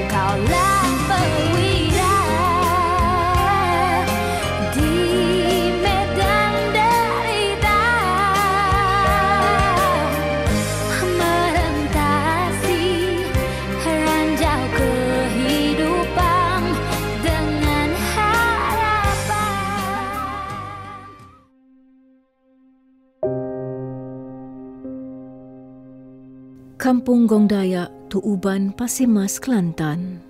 Kaulah perwira di medan derita, merentasi ranjau kehidupan dengan harapan. Kampung Gong Dayak, Tuuban, Pasir Mas, Kelantan.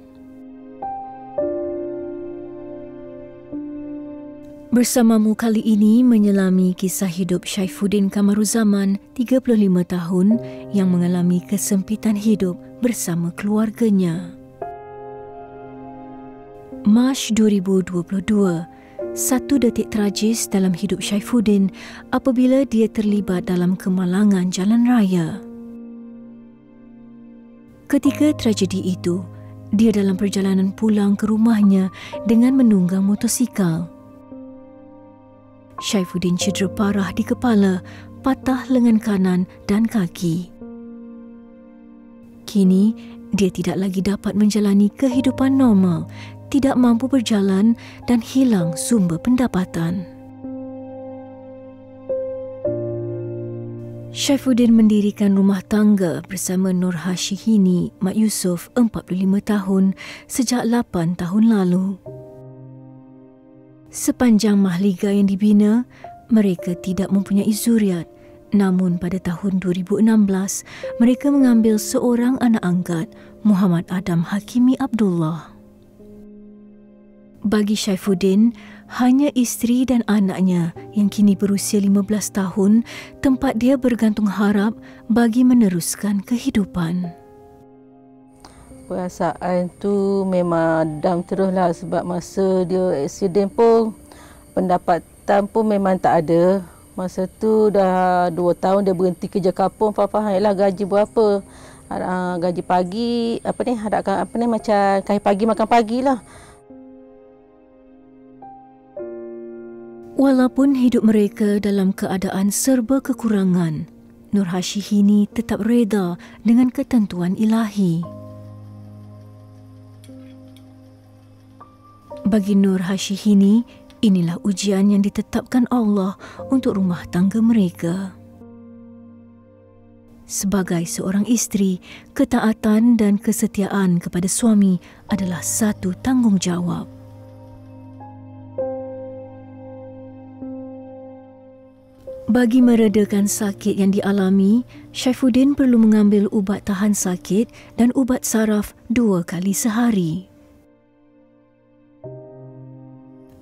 Bersamamu kali ini menyelami kisah hidup Syaifuddin Kamaruzaman, 35 tahun, yang mengalami kesempitan hidup bersama keluarganya. Mac 2022, satu detik tragis dalam hidup Syaifuddin apabila dia terlibat dalam kemalangan jalan raya. Ketika tragedi itu, dia dalam perjalanan pulang ke rumahnya dengan menunggang motosikal. Syaifuddin cedera parah di kepala, patah lengan kanan dan kaki. Kini, dia tidak lagi dapat menjalani kehidupan normal, tidak mampu berjalan dan hilang sumber pendapatan. Syaifuddin mendirikan rumah tangga bersama Nur Hashihini Mat Yusof, 45 tahun, sejak 8 tahun lalu. Sepanjang mahliga yang dibina, mereka tidak mempunyai zuriat. Namun pada tahun 2016, mereka mengambil seorang anak angkat, Muhammad Adam Hakimi Abdullah. Bagi Syaifuddin, hanya isteri dan anaknya yang kini berusia 15 tahun tempat dia bergantung harap bagi meneruskan kehidupan. Perasaan tu memang down teruslah sebab masa dia aksiden pun pendapatan pun memang tak ada. Masa tu dah 2 tahun dia berhenti kerja kapung, faham ialah gaji berapa. Gaji pagi, macam kaya pagi makan pagilah. Walaupun hidup mereka dalam keadaan serba kekurangan, Nur Hashihini tetap reda dengan ketentuan ilahi. Bagi Nur Hashihini, inilah ujian yang ditetapkan Allah untuk rumah tangga mereka. Sebagai seorang isteri, ketaatan dan kesetiaan kepada suami adalah satu tanggungjawab. Bagi meredakan sakit yang dialami, Syaifuddin perlu mengambil ubat tahan sakit dan ubat saraf 2 kali sehari.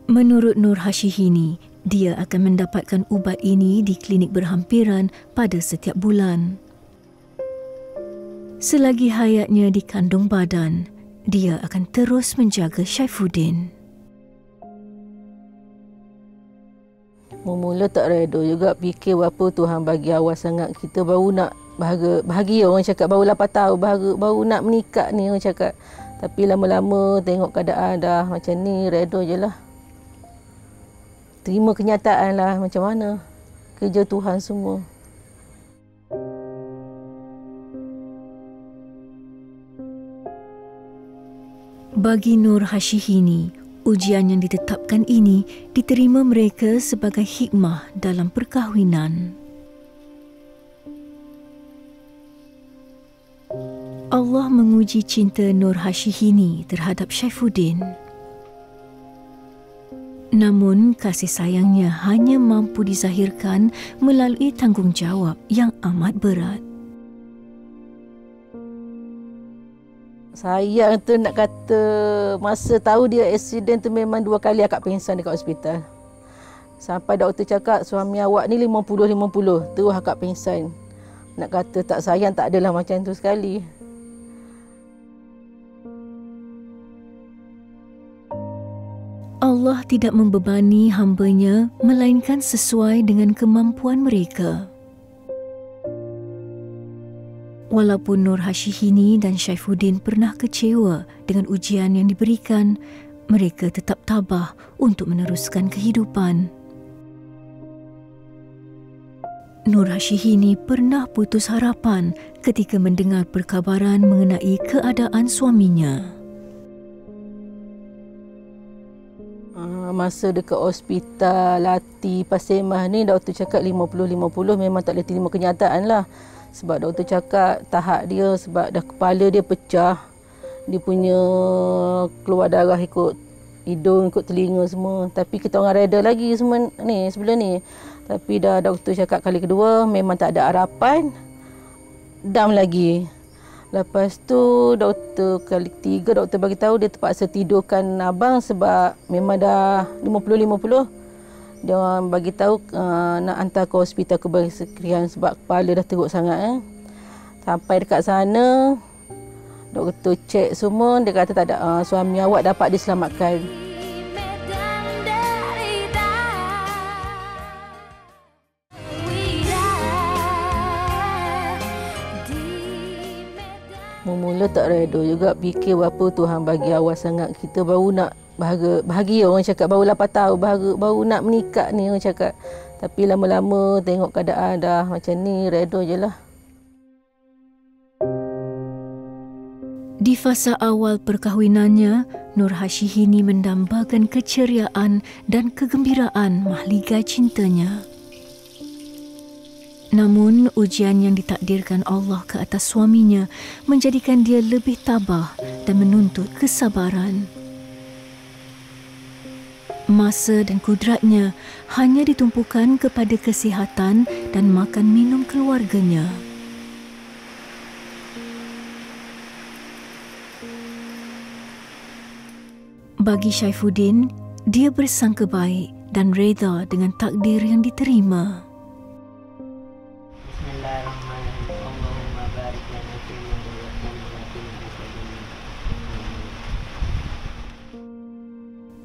Menurut Nur Hashihini, dia akan mendapatkan ubat ini di klinik berhampiran pada setiap bulan. Selagi hayatnya di kandung badan, dia akan terus menjaga Syaifuddin. Mula tak reda juga, fikir berapa Tuhan bagi awal sangat. Kita baru nak bahagia orang cakap, baru 8 tahun baru nak menikah ni orang cakap. Tapi lama-lama tengok keadaan dah macam ni, reda je lah. Terima kenyataan lah macam mana. Kerja Tuhan semua. Bagi Nur Hashihini, ujian yang ditetapkan ini diterima mereka sebagai hikmah dalam perkahwinan. Allah menguji cinta Nur Hashihini terhadap Syaifuddin. Namun, kasih sayangnya hanya mampu dizahirkan melalui tanggungjawab yang amat berat. Sayang tu nak kata, masa tahu dia aksiden tu memang 2 kali akak pingsan dekat hospital. Sampai doktor cakap suami awak ni 50-50, terus akak pingsan. Nak kata tak sayang tak adalah macam tu sekali. Allah tidak membebani hamba-Nya melainkan sesuai dengan kemampuan mereka. Walaupun Nur Hashihini dan Syaifuddin pernah kecewa dengan ujian yang diberikan, mereka tetap tabah untuk meneruskan kehidupan. Nur Hashihini pernah putus harapan ketika mendengar perkabaran mengenai keadaan suaminya. Masa dekat hospital Lati Pasemah ni, doktor cakap 50-50, memang tak boleh terima kenyataan lah. Sebab doktor cakap tahap dia, sebab dah kepala dia pecah, dia punya keluar darah ikut hidung, ikut telinga semua. Tapi kita orang reda lagi semua ni sebelum ni. Tapi dah doktor cakap kali kedua memang tak ada harapan, dam lagi. Lepas tu doktor kali ketiga, doktor bagi tahu dia terpaksa tidurkan abang sebab memang dah 50-50. Dia orang bagi tahu nak hantar ke hospital kebangsaan sebab kepala dah teruk sangat. Sampai dekat sana, doktor cek semua, dia kata tak ada, suami awak dapat diselamatkan. Mula tak reda juga, fikir berapa Tuhan bagi awal sangat. Kita baru nak bahagia orang cakap, baru 8 tahun baru nak menikah ni orang cakap. Tapi lama-lama tengok keadaan dah macam ni, reda je lah. Di fasa awal perkahwinannya, Nur Hashihini mendambakan keceriaan dan kegembiraan mahligai cintanya. Namun, ujian yang ditakdirkan Allah ke atas suaminya menjadikan dia lebih tabah dan menuntut kesabaran. Masa dan kudratnya hanya ditumpukan kepada kesihatan dan makan minum keluarganya. Bagi Syaifuddin, dia bersangka baik dan reda dengan takdir yang diterima.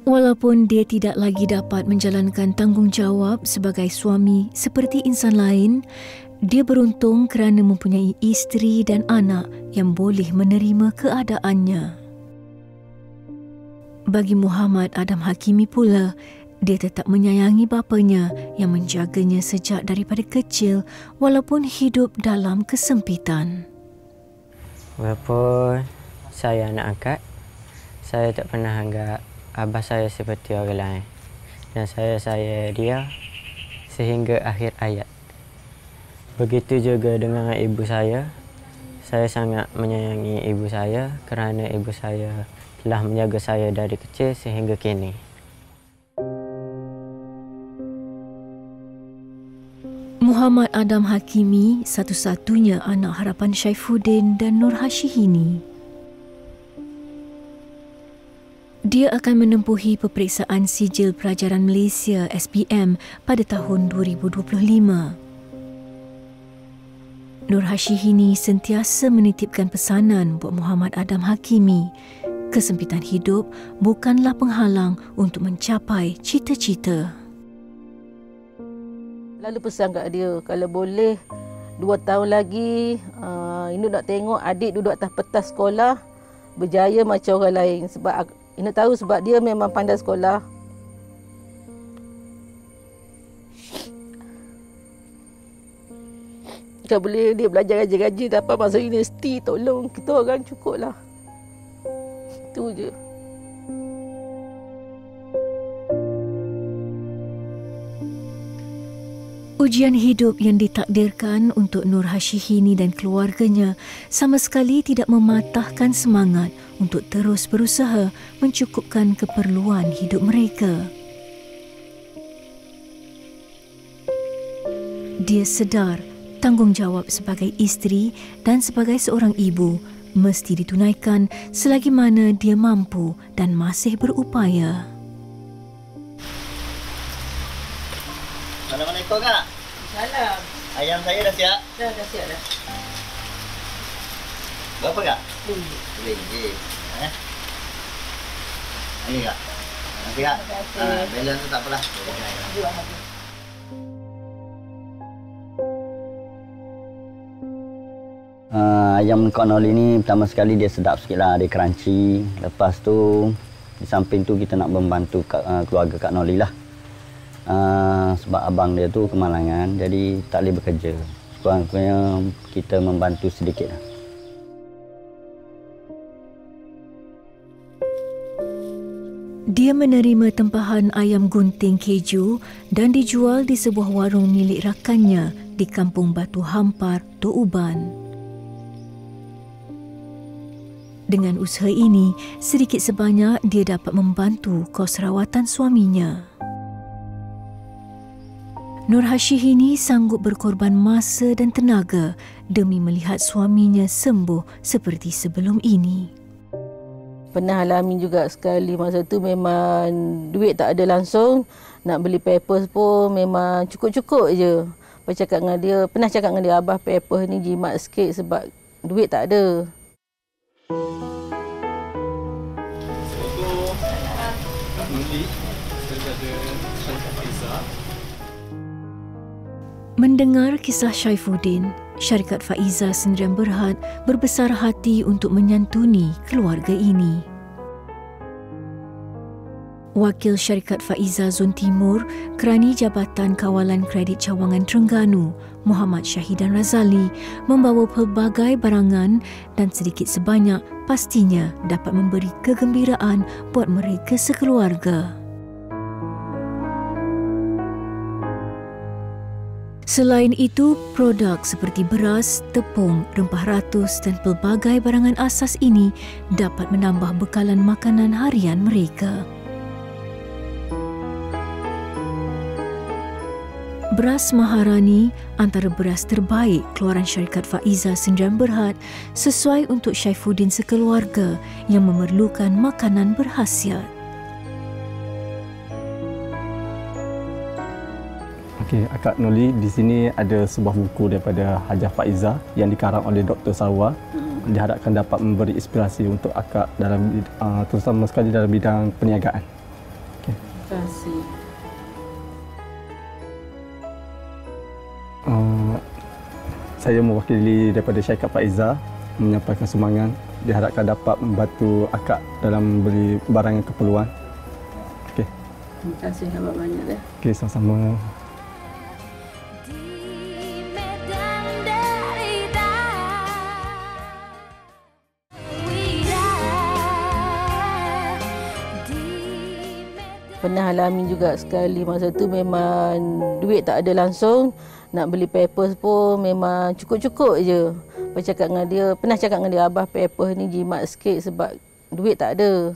Walaupun dia tidak lagi dapat menjalankan tanggungjawab sebagai suami seperti insan lain, dia beruntung kerana mempunyai isteri dan anak yang boleh menerima keadaannya. Bagi Muhammad Adam Hakimi pula, dia tetap menyayangi bapanya yang menjaganya sejak daripada kecil walaupun hidup dalam kesempitan. Walaupun saya anak angkat, saya tak pernah anggap abah saya seperti orang lain. Dan saya dia sehingga akhir hayat. Begitu juga dengan ibu saya sangat menyayangi ibu saya kerana ibu saya telah menjaga saya dari kecil sehingga kini. Muhammad Adam Hakimi satu-satunya anak harapan Syaifuddin dan Nur Hashihini. Dia akan menempuhi peperiksaan Sijil Pelajaran Malaysia SPM pada tahun 2025. Nur Hashihini sentiasa menitipkan pesanan buat Muhammad Adam Hakimi. Kesempitan hidup bukanlah penghalang untuk mencapai cita-cita. Lalu pesan kat dia, kalau boleh 2 tahun lagi, Induk nak tengok adik duduk atas pentas sekolah, berjaya macam orang lain. Sebab Induk tahu sebab dia memang pandai sekolah. Kalau boleh dia belajar gaji-gaji, dapat masuk universiti, tolong kita orang cukuplah. Itu je. Ujian hidup yang ditakdirkan untuk Nur Hashihini dan keluarganya sama sekali tidak mematahkan semangat untuk terus berusaha mencukupkan keperluan hidup mereka. Dia sedar tanggungjawab sebagai isteri dan sebagai seorang ibu mesti ditunaikan selagi mana dia mampu dan masih berupaya. Assalamualaikum kak. Salam. Ayam saya dah siap? Dah siap dah. Berapa kak? RM1. Ini kak. Nanti kak. Terima kasih. Balance tu tak apalah. Ayam Kak Noli ni pertama sekali dia sedap sikit lah, dia crunchy. Lepas tu di samping tu kita nak membantu keluarga Kak Noli lah. Sebab abang dia tu kemalangan, jadi tak boleh bekerja. Kurang-kurangnya kita membantu sedikit lah. Dia menerima tempahan ayam gunting keju dan dijual di sebuah warung milik rakannya di Kampung Batu Hampar, Tok Uban. Dengan usaha ini, sedikit sebanyak dia dapat membantu kos rawatan suaminya. Nur Hashihini sanggup berkorban masa dan tenaga demi melihat suaminya sembuh seperti sebelum ini. Pernah alami juga sekali masa tu memang duit tak ada langsung. Nak beli pampers pun memang cukup-cukup je. Pernah cakap dengan dia, abah pampers ni jimat sikit sebab duit tak ada. Mendengar kisah Syaifuddin, Syarikat Faiza Sendirian Berhad berbesar hati untuk menyantuni keluarga ini. Wakil Syarikat Faiza Zon Timur, Kerani Jabatan Kawalan Kredit Cawangan Terengganu, Muhammad Syahidan Razali, membawa pelbagai barangan dan sedikit sebanyak pastinya dapat memberi kegembiraan buat mereka sekeluarga. Selain itu, produk seperti beras, tepung, rempah ratus dan pelbagai barangan asas ini dapat menambah bekalan makanan harian mereka. Beras Maharani antara beras terbaik keluaran Syarikat Faiza Sendirian Berhad sesuai untuk Syaifuddin sekeluarga yang memerlukan makanan berkhasiat. Okey, Akak Noli, di sini ada sebuah buku daripada Hajah Faiza yang dikarang oleh Dr. Sarwar. Diharapkan dapat memberi inspirasi untuk Akak dalam terutama sekali dalam bidang perniagaan. Okey. Terima kasih. Saya mewakili daripada Syarikat Faiza menyampaikan sumbangan. Diharapkan dapat membantu Akak dalam membeli barang yang keperluan. Okey. Terima kasih banyak dah. Okey, sama-sama. Pernah alami juga sekali masa tu memang duit tak ada langsung. Nak beli pampers pun memang cukup-cukup je. Pernah cakap dengan dia, abah pampers ni jimat sikit sebab duit tak ada.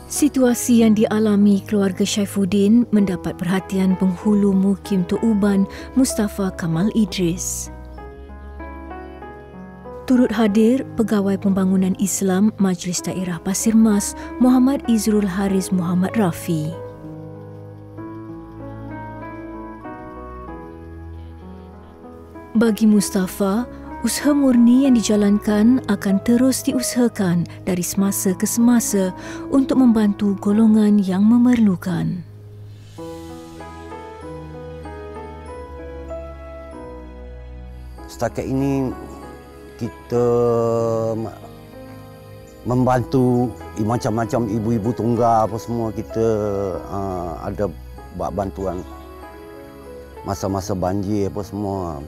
Situasi yang dialami keluarga Syaifuddin mendapat perhatian penghulu Mukim Tok Uban, Mustafa Kamal Idris. Turut hadir Pegawai Pembangunan Islam Majlis Daerah Pasir Mas, Muhammad Izrul Haris Muhammad Rafi. Bagi Mustafa, usaha murni yang dijalankan akan terus diusahakan dari semasa ke semasa untuk membantu golongan yang memerlukan. Setakat ini kita membantu macam-macam ibu-ibu tunggal apa semua, kita ada buat bantuan masa-masa banjir apa semua.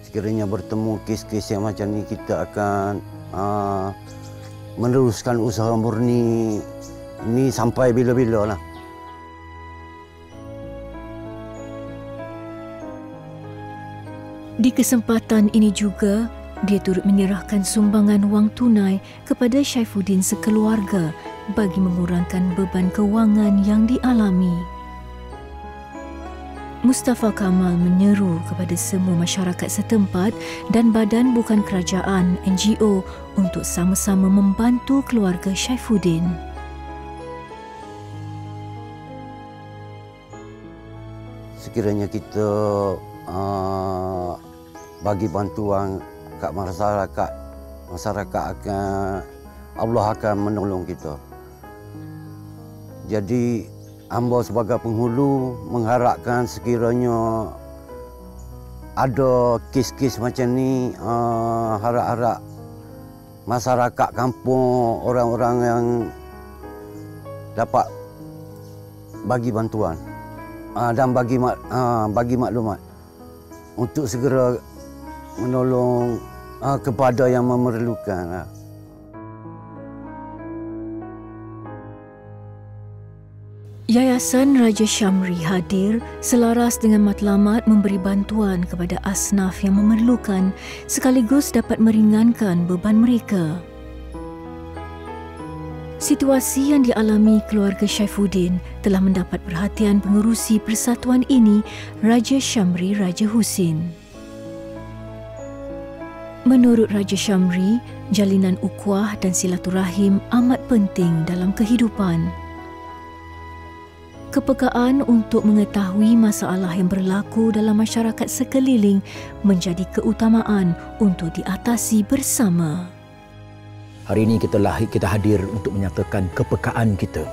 Sekiranya bertemu kes-kes yang macam ni, kita akan meneruskan usaha murni ini sampai bila-bila lah. Di kesempatan ini juga, dia turut menyerahkan sumbangan wang tunai kepada Syaifuddin sekeluarga bagi mengurangkan beban kewangan yang dialami. Mustafa Kamal menyeru kepada semua masyarakat setempat dan badan bukan kerajaan NGO untuk sama-sama membantu keluarga Syaifuddin. Sekiranya kita bagi bantuan kat masyarakat akan, Allah akan menolong kita. Jadi hamba sebagai penghulu mengharapkan sekiranya ada kes-kes macam ni, harap-harap masyarakat kampung, orang-orang yang dapat bagi bantuan dan bagi maklumat untuk segera menolong kepada yang memerlukan. Yayasan Raja Syamri hadir selaras dengan matlamat memberi bantuan kepada asnaf yang memerlukan sekaligus dapat meringankan beban mereka. Situasi yang dialami keluarga Syaifuddin telah mendapat perhatian pengerusi persatuan ini, Raja Syamri Raja Husin. Menurut Raja Syamri, jalinan ukhuwah dan silaturahim amat penting dalam kehidupan. Kepekaan untuk mengetahui masalah yang berlaku dalam masyarakat sekeliling menjadi keutamaan untuk diatasi bersama. Hari ini kita hadir untuk menyatakan kepekaan kita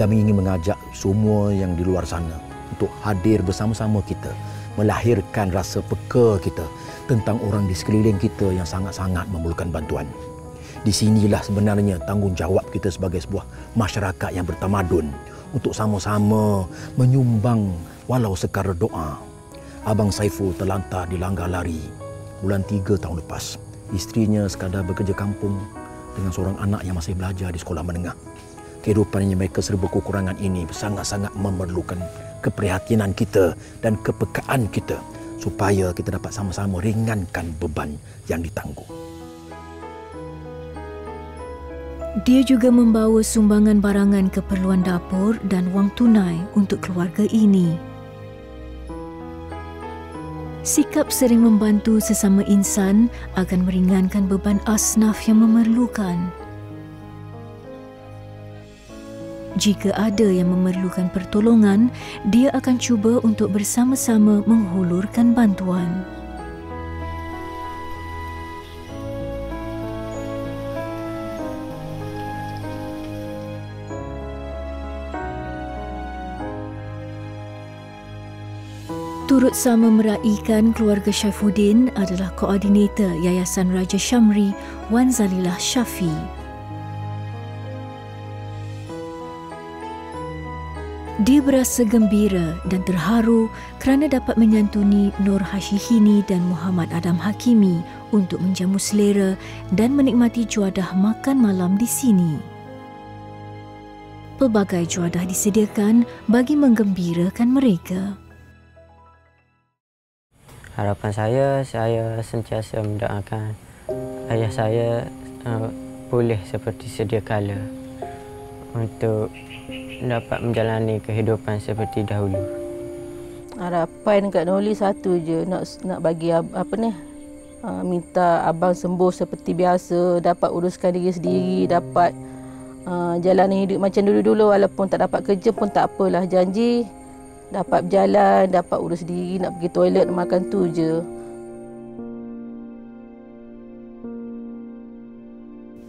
dan ingin mengajak semua yang di luar sana untuk hadir bersama-sama kita melahirkan rasa peka kita tentang orang di sekeliling kita yang sangat-sangat memerlukan bantuan. Di sinilah sebenarnya tanggungjawab kita sebagai sebuah masyarakat yang bertamadun untuk sama-sama menyumbang walau sekadar doa. Abang Saiful terlantar di Langgar Lari bulan 3 tahun lepas. Isterinya sekadar bekerja kampung dengan seorang anak yang masih belajar di sekolah menengah. Kehidupan yang mereka serba kekurangan ini sangat-sangat memerlukan keprihatinan kita dan kepekaan kita supaya kita dapat sama-sama ringankan beban yang ditanggung. Dia juga membawa sumbangan barangan keperluan dapur dan wang tunai untuk keluarga ini. Sikap sering membantu sesama insan akan meringankan beban asnaf yang memerlukan. Jika ada yang memerlukan pertolongan, dia akan cuba untuk bersama-sama menghulurkan bantuan. Turut sama meraihkan keluarga Syaifuddin adalah koordinator Yayasan Raja Syamri, Wan Zalilah Syafi. Dia berasa gembira dan terharu kerana dapat menyantuni Nur Hashihini dan Muhammad Adam Hakimi untuk menjamu selera dan menikmati juadah makan malam di sini. Pelbagai juadah disediakan bagi menggembirakan mereka. Harapan saya sentiasa mendoakan ayah saya pulih seperti sedia kala untuk dapat menjalani kehidupan seperti dahulu. Harapan Kak Noli satu je, nak bagi minta abang sembuh seperti biasa, dapat uruskan diri sendiri, dapat jalani hidup macam dulu-dulu walaupun tak dapat kerja pun tak apalah, janji dapat berjalan, dapat urus diri, nak pergi toilet, makan tu je.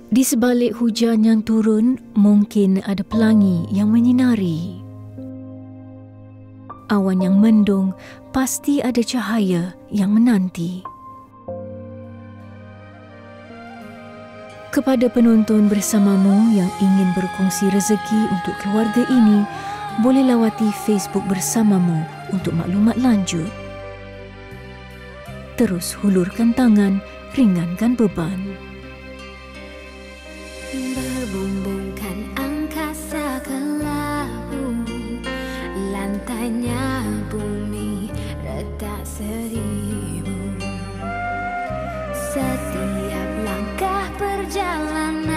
Di sebalik hujan yang turun, mungkin ada pelangi yang menyinari. Awan yang mendung, pasti ada cahaya yang menanti. Kepada penonton bersamamu yang ingin berkongsi rezeki untuk keluarga ini, boleh lawati Facebook bersamamu untuk maklumat lanjut. Terus hulurkan tangan, ringankan beban. Berbumbungkan angkasa ke labu, lantainya bumi retak seribu. Setiap langkah perjalanan